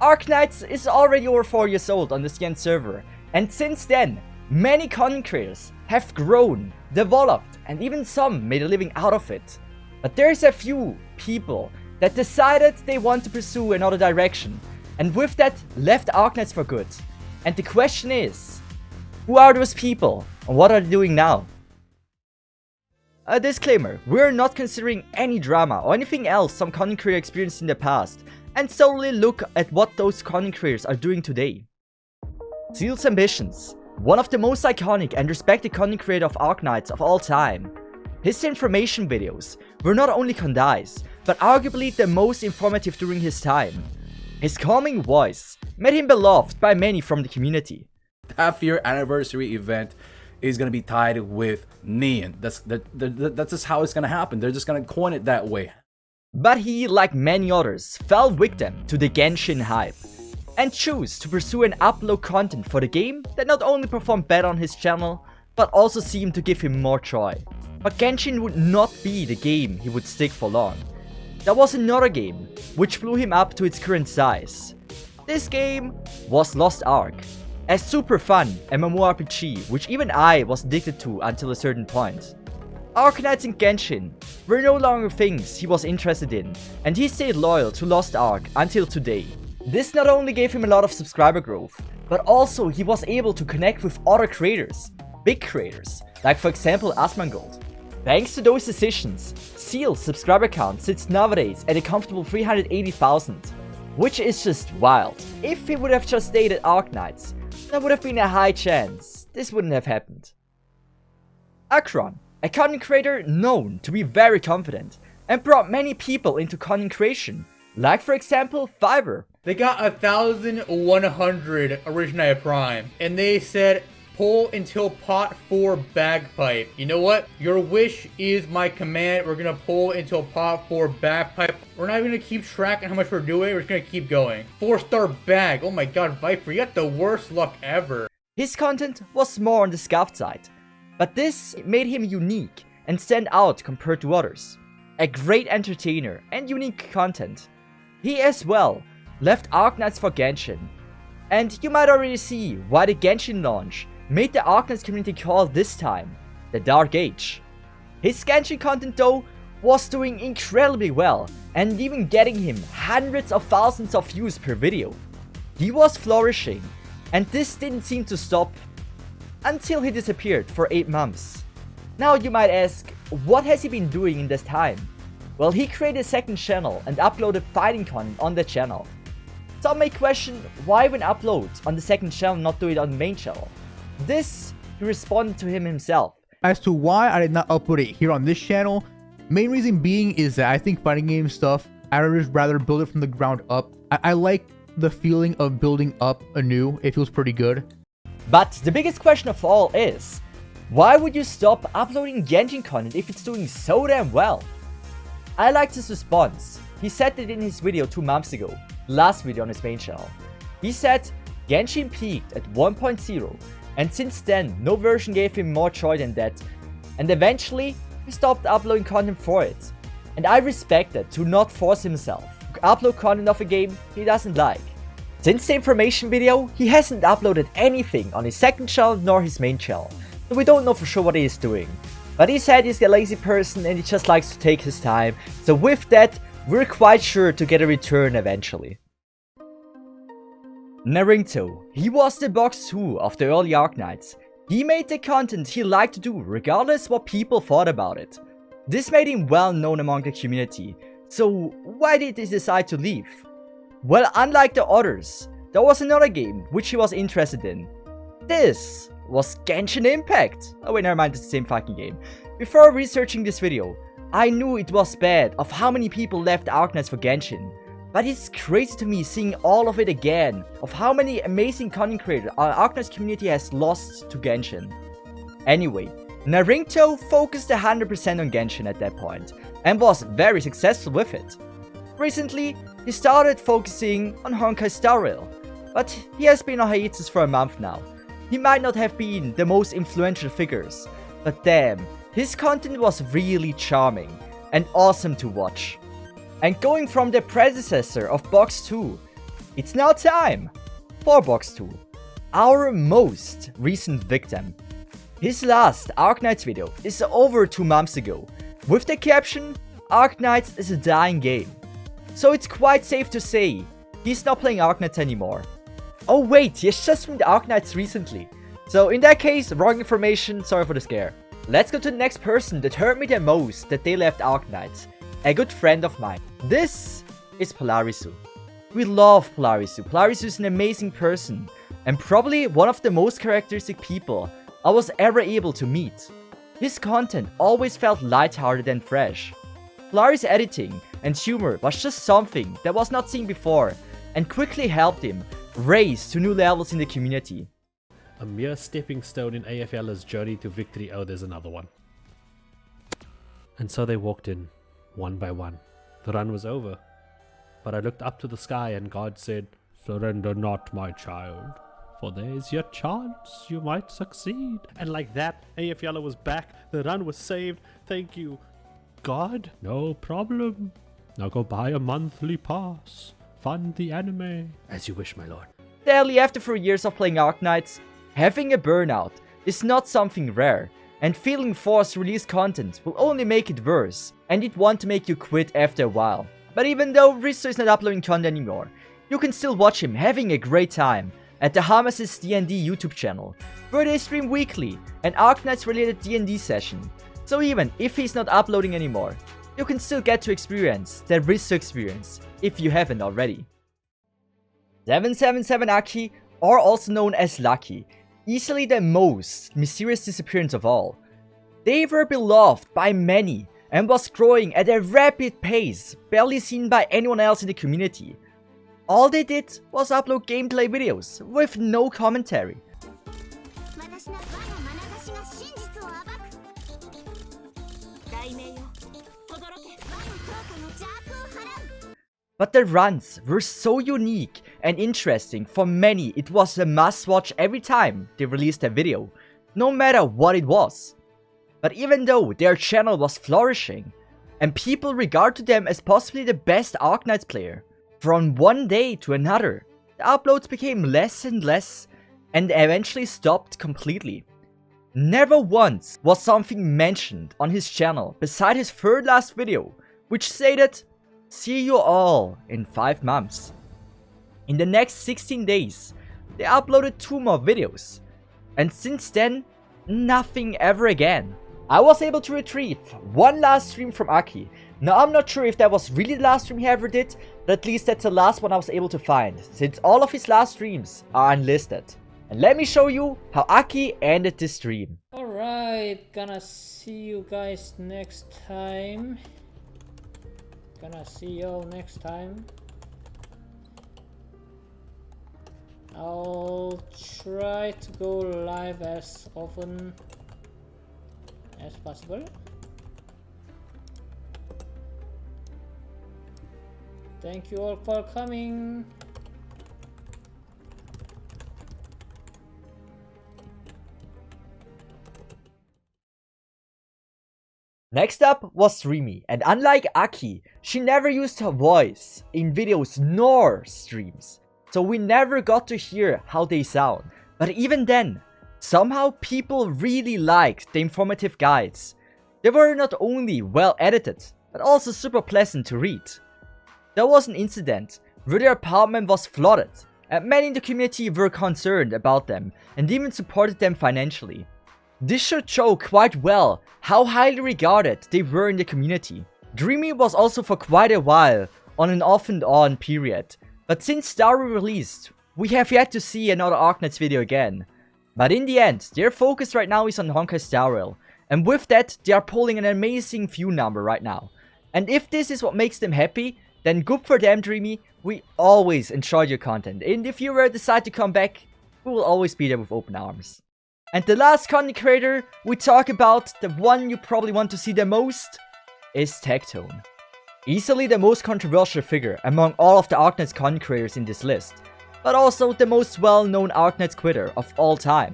Arknights is already over 4 years old on the Scan server, and since then, many content creators have grown, developed, and even some made a living out of it. But there's a few people that decided they want to pursue another direction, and with that left Arknights for good. And the question is, who are those people and what are they doing now? A disclaimer, we're not considering any drama or anything else some content creator experienced in the past, and solely look at what those content creators are doing today. Cesith's ambitions, one of the most iconic and respected content creator of Arknights of all time. His information videos were not only concise, but arguably the most informative during his time. His calming voice made him beloved by many from the community. Half-year anniversary event is gonna be tied with Neon. That's just how it's gonna happen. They're just gonna coin it that way. But he, like many others, fell victim to the Genshin hype and chose to pursue and upload content for the game that not only performed better on his channel, but also seemed to give him more joy. But Genshin would not be the game he would stick for long. There was another game which blew him up to its current size. This game was Lost Ark, a super fun MMORPG which even I was addicted to until a certain point. Arknights and Genshin were no longer things he was interested in, and he stayed loyal to Lost Ark until today. This not only gave him a lot of subscriber growth, but also he was able to connect with other creators, big creators, like for example Asmongold. Thanks to those decisions, Seal's subscriber count sits nowadays at a comfortable 380,000, which is just wild. If he would have just stayed at Arknights, there would have been a high chance this wouldn't have happened. Akron, a content creator known to be very confident and brought many people into content creation, like for example Fiverr. They got 1,100 Originator Prime, and they said pull until pot 4 bagpipe. You know what? Your wish is my command. We're gonna pull until pot 4 bagpipe. We're not even gonna keep track on how much we're doing. We're just gonna keep going. 4-star bag. Oh my god, Viper, you got the worst luck ever. His content was more on the scuffed side, but this made him unique and stand out compared to others. A great entertainer and unique content. He as well left Arknights for Genshin, and you might already see why the Genshin launch made the Arknights community call this time the Dark Age. His Genshin content though was doing incredibly well and even getting him hundreds of thousands of views per video. He was flourishing, and this didn't seem to stop until he disappeared for 8 months. Now you might ask, what has he been doing in this time? Well, he created a second channel and uploaded fighting content on the channel. Some may question why when upload on the second channel not do it on the main channel. This, he responded to him himself. As to why I did not upload it here on this channel, main reason being is that I think fighting game stuff, I would just rather build it from the ground up. I like the feeling of building up anew. It feels pretty good. But the biggest question of all is, why would you stop uploading Genshin content if it's doing so damn well? I liked his response. He said it in his video 2 months ago, last video on his main channel. He said Genshin peaked at 1.0, and since then no version gave him more joy than that, and eventually he stopped uploading content for it. And I respect that, to not force himself to upload content of a game he doesn't like. Since the information video, he hasn't uploaded anything on his second channel nor his main channel, so we don't know for sure what he is doing. But he said he's a lazy person and he just likes to take his time, so with that, we're quite sure to get a return eventually. Naruto, he was the box 2 of the early Arknights. He made the content he liked to do regardless what people thought about it. This made him well known among the community, so why did he decide to leave? Well, unlike the others, there was another game which he was interested in. This was Genshin Impact. Oh wait, never mind, it's the same fucking game. Before researching this video, I knew it was bad of how many people left Arknights for Genshin. But it's crazy to me seeing all of it again, of how many amazing content creators our Arknights community has lost to Genshin. Anyway, Naruto focused 100% on Genshin at that point, and was very successful with it. Recently, he started focusing on Honkai Star Rail, but he has been on hiatus for a month now. He might not have been the most influential figures, but damn, his content was really charming and awesome to watch. And going from the predecessor of Box 2, It's now time for Box 2, our most recent victim. His last Arknights video is over 2 months ago, with the caption, "Arknights is a dying game." So it's quite safe to say, he's not playing Arknights anymore. Oh wait, he has just streamed Arknights recently. So in that case, wrong information, sorry for the scare. Let's go to the next person that hurt me the most that they left Arknights. A good friend of mine. This is Polarisu. We love Polarisu. Polarisu is an amazing person, and probably one of the most characteristic people I was ever able to meet. His content always felt lighthearted and fresh. Polari's editing and humor was just something that was not seen before, and quickly helped him raise to new levels in the community. A mere stepping stone in AFL's journey to victory. Oh, there's another one. And so they walked in, one by one. The run was over. But I looked up to the sky and God said, "Surrender not, my child, for there is yet chance you might succeed." And like that, AFL was back. The run was saved. Thank you, God. No problem. Now go buy a monthly pass. Fund the anime. As you wish, my lord. Sadly, after 4 years of playing Arknights, having a burnout is not something rare, and feeling forced to release content will only make it worse, and it want to make you quit after a while. But even though Risto is not uploading content anymore, you can still watch him having a great time at the Hamas's D&D YouTube channel, where they stream weekly an Arknights related D&D session. So even if he's not uploading anymore, you can still get to experience that Risto experience if you haven't already. 777 Aki, or also known as Lucky, easily the most mysterious disappearance of all. They were beloved by many and was growing at a rapid pace, barely seen by anyone else in the community. All they did was upload gameplay videos with no commentary. But the runs were so unique and interesting, for many it was a must watch every time they released a video, no matter what it was. But even though their channel was flourishing, and people regarded them as possibly the best Arknights player, from one day to another, the uploads became less and less, and eventually stopped completely. Never once was something mentioned on his channel beside his third last video, which stated, "See you all in 5 months. In the next 16 days, they uploaded 2 more videos, and since then, nothing ever again. I was able to retrieve one last stream from Aki. Now I'm not sure if that was really the last stream he ever did, but at least that's the last one I was able to find, since all of his last streams are unlisted. And let me show you how Aki ended this stream. Alright, gonna see you guys next time. Gonna see y'all next time. I'll try to go live as often as possible. Thank you all for coming. Next up was Rimi, and unlike Aki, she never used her voice in videos nor streams, so we never got to hear how they sound. But even then, somehow people really liked the informative guides. They were not only well edited, but also super pleasant to read. There was an incident where their apartment was flooded, and many in the community were concerned about them and even supported them financially. This should show quite well how highly regarded they were in the community. Dreamy was also for quite a while on an off and on period, but since Starry released, we have yet to see another Arknights video again. But in the end, their focus right now is on Honkai Star Rail, and with that, they are pulling an amazing view number right now. And if this is what makes them happy, then good for them, Dreamy. We always enjoyed your content, and if you ever decide to come back, we will always be there with open arms. And the last content creator we talk about, the one you probably want to see the most, is Tectone. Easily the most controversial figure among all of the Arknights content creators in this list, but also the most well-known Arknights quitter of all time.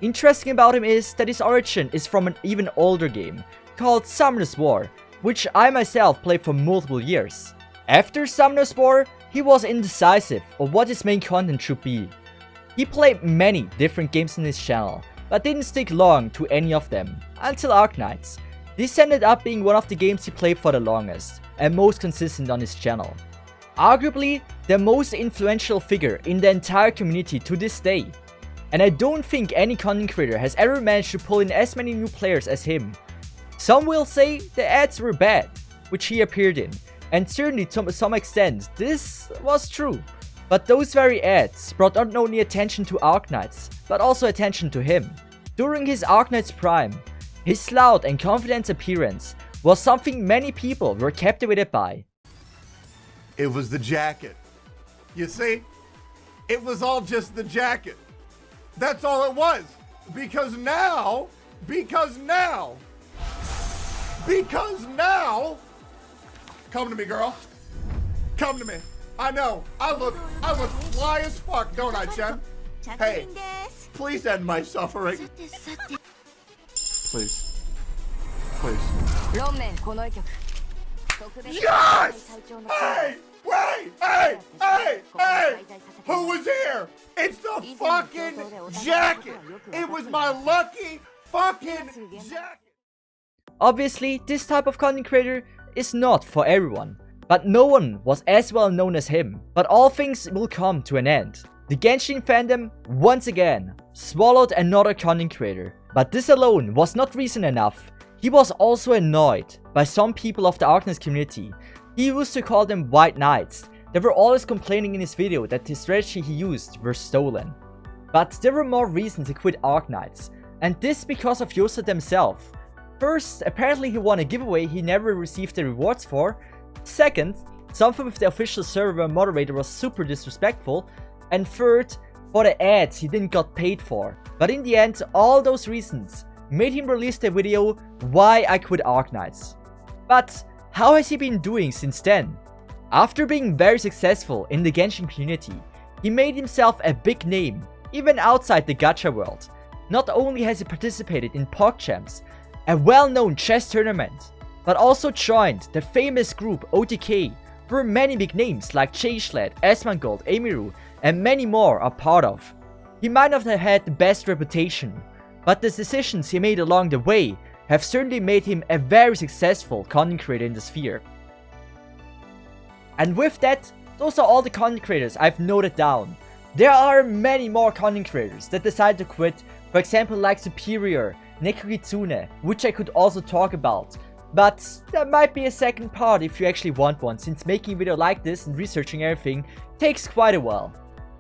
Interesting about him is that his origin is from an even older game, called Summoner's War, which I myself played for multiple years. After Summoner's War, he was indecisive of what his main content should be. He played many different games on his channel, but didn't stick long to any of them, until Arknights. This ended up being one of the games he played for the longest, and most consistent on his channel. Arguably, the most influential figure in the entire community to this day. And I don't think any content creator has ever managed to pull in as many new players as him. Some will say the ads were bad, which he appeared in, and certainly to some extent this was true. But those very ads brought not only attention to Arknights, but also attention to him. During his Arknights prime, his loud and confident appearance was something many people were captivated by. It was the jacket. You see? It was all just the jacket. That's all it was. Because now, come to me, girl. Come to me. I know. I look fly as fuck, don't I, Chen? Hey, please end my suffering. Please. Please. Yes! Hey! Wait! Hey! Who was here? It's the fucking jacket! It was my lucky fucking jacket! Obviously, this type of content creator is not for everyone, but no one was as well known as him. But all things will come to an end. The Genshin fandom, once again, swallowed another content creator. But this alone was not reason enough. He was also annoyed by some people of the Arknights community. He used to call them White Knights. They were always complaining in his video that the strategy he used were stolen. But there were more reasons to quit Arknights, and this because of Yosa themselves. First, apparently he won a giveaway he never received the rewards for. Second, something with the official server moderator was super disrespectful. And third, for the ads he didn't got paid for. But in the end, all those reasons made him release the video Why I Quit Arknights. But how has he been doing since then? After being very successful in the Genshin community, he made himself a big name, even outside the gacha world. Not only has he participated in PogChamps, a well-known chess tournament, but also joined the famous group OTK, where many big names like Jayschlad, Asmongold, Emiru, and many more are part of. He might not have had the best reputation, but the decisions he made along the way have certainly made him a very successful content creator in the sphere. And with that, those are all the content creators I've noted down. There are many more content creators that decide to quit, for example like Superior, Nekokitsune, which I could also talk about. But there might be a second part if you actually want one, since making a video like this and researching everything takes quite a while.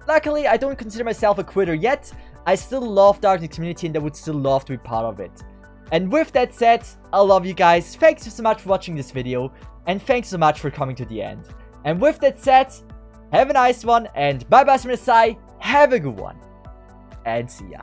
Luckily, I don't consider myself a quitter yet. I still love the Arknights community and I would still love to be part of it. And with that said, I love you guys, thanks so much for watching this video, and thanks so much for coming to the end. And with that said, have a nice one, and bye bye from the side, have a good one, and see ya.